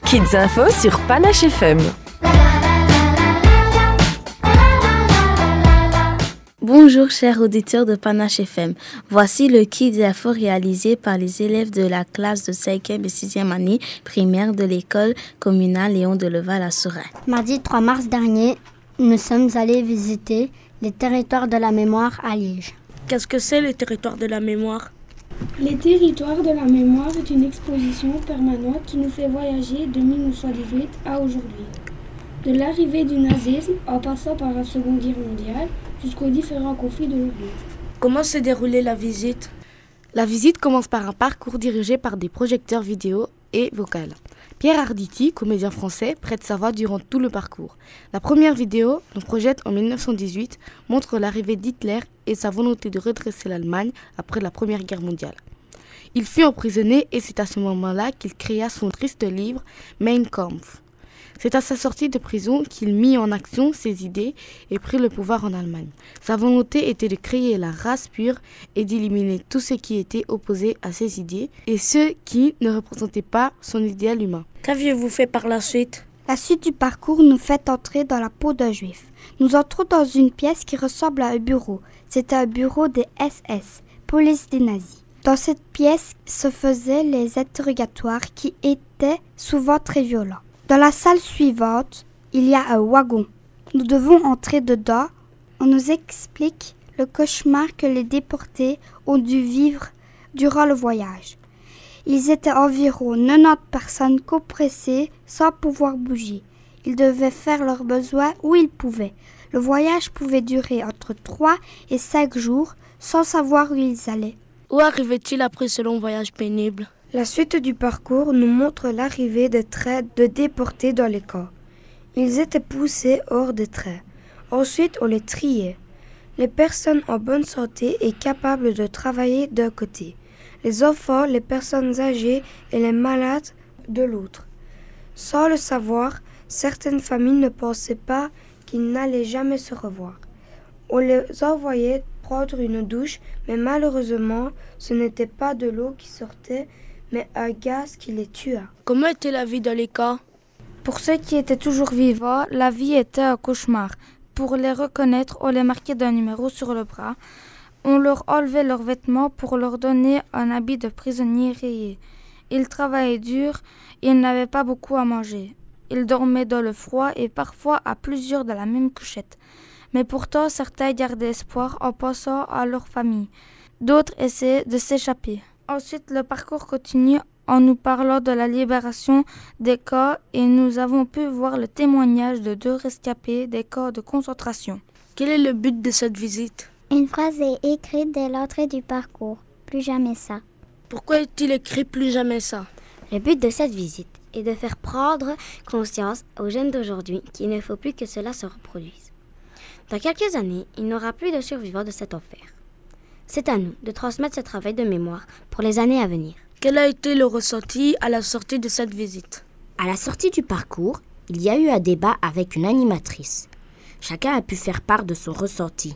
Kids Info sur Panache FM. Bonjour chers auditeurs de Panache FM. Voici le Kids Info réalisé par les élèves de la classe de 5e et 6e année primaire de l'école communale Léon de Leval à Seraing. Mardi 3 mars dernier, nous sommes allés visiter les territoires de la mémoire à Liège. Qu'est-ce que c'est le territoire de la mémoire ? Les territoires de la mémoire est une exposition permanente qui nous fait voyager de 1918 à aujourd'hui. De l'arrivée du nazisme en passant par la Seconde Guerre mondiale jusqu'aux différents conflits d'aujourd'hui. Comment s'est déroulée la visite ? La visite commence par un parcours dirigé par des projecteurs vidéo et vocales. Pierre Arditi, comédien français, prête sa voix durant tout le parcours. La première vidéo, nous projette en 1918, montre l'arrivée d'Hitler et sa volonté de redresser l'Allemagne après la Première Guerre mondiale. Il fut emprisonné et c'est à ce moment-là qu'il créa son triste livre « Mein Kampf ». C'est à sa sortie de prison qu'il mit en action ses idées et prit le pouvoir en Allemagne. Sa volonté était de créer la race pure et d'éliminer tout ce qui était opposé à ses idées et ceux qui ne représentaient pas son idéal humain. Qu'aviez-vous fait par la suite ? La suite du parcours nous fait entrer dans la peau d'un juif. Nous entrons dans une pièce qui ressemble à un bureau. C'était un bureau des SS, police des nazis. Dans cette pièce se faisaient les interrogatoires qui étaient souvent très violents. Dans la salle suivante, il y a un wagon. Nous devons entrer dedans. On nous explique le cauchemar que les déportés ont dû vivre durant le voyage. Ils étaient environ 90 personnes compressées sans pouvoir bouger. Ils devaient faire leurs besoins où ils pouvaient. Le voyage pouvait durer entre 3 et 5 jours sans savoir où ils allaient. Où arrivait-il après ce long voyage pénible ? La suite du parcours nous montre l'arrivée des trains de déportés dans les camps. Ils étaient poussés hors des trains. Ensuite, on les triait. Les personnes en bonne santé et capables de travailler d'un côté. Les enfants, les personnes âgées et les malades de l'autre. Sans le savoir, certaines familles ne pensaient pas qu'ils n'allaient jamais se revoir. On les envoyait prendre une douche, mais malheureusement, ce n'était pas de l'eau qui sortait, mais un gaz qui les tua. Comment était la vie dans les camps ? Pour ceux qui étaient toujours vivants, la vie était un cauchemar. Pour les reconnaître, on les marquait d'un numéro sur le bras. On leur enlevait leurs vêtements pour leur donner un habit de prisonnier rayé. Ils travaillaient dur, ils n'avaient pas beaucoup à manger. Ils dormaient dans le froid et parfois à plusieurs dans la même couchette. Mais pourtant, certains gardaient espoir en pensant à leur famille. D'autres essayaient de s'échapper. Ensuite, le parcours continue en nous parlant de la libération des camps et nous avons pu voir le témoignage de 2 rescapés des camps de concentration. Quel est le but de cette visite ? Une phrase est écrite dès l'entrée du parcours. Plus jamais ça. Pourquoi est-il écrit plus jamais ça ? Le but de cette visite est de faire prendre conscience aux jeunes d'aujourd'hui qu'il ne faut plus que cela se reproduise. Dans quelques années, il n'y aura plus de survivants de cet enfer. C'est à nous de transmettre ce travail de mémoire pour les années à venir. Quel a été le ressenti à la sortie de cette visite ? À la sortie du parcours, il y a eu un débat avec une animatrice. Chacun a pu faire part de son ressenti.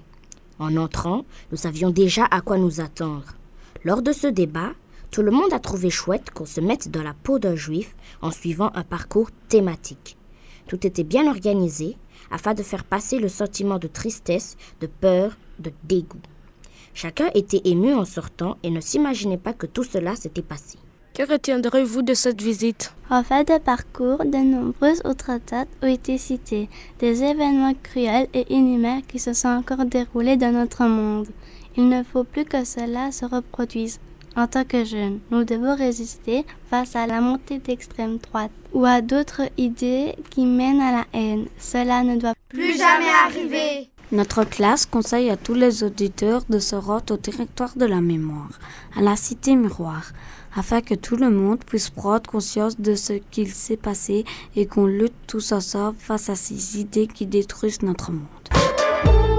En entrant, nous savions déjà à quoi nous attendre. Lors de ce débat, tout le monde a trouvé chouette qu'on se mette dans la peau d'un juif en suivant un parcours thématique. Tout était bien organisé afin de faire passer le sentiment de tristesse, de peur, de dégoût. Chacun était ému en sortant et ne s'imaginait pas que tout cela s'était passé. Que retiendrez-vous de cette visite ? En fin de parcours, de nombreuses autres dates ont été citées, des événements cruels et inhumains qui se sont encore déroulés dans notre monde. Il ne faut plus que cela se reproduise. En tant que jeunes, nous devons résister face à la montée d'extrême droite ou à d'autres idées qui mènent à la haine. Cela ne doit plus jamais arriver. Notre classe conseille à tous les auditeurs de se rendre au territoire de la mémoire, à la cité miroir, afin que tout le monde puisse prendre conscience de ce qu'il s'est passé et qu'on lutte tous ensemble face à ces idées qui détruisent notre monde.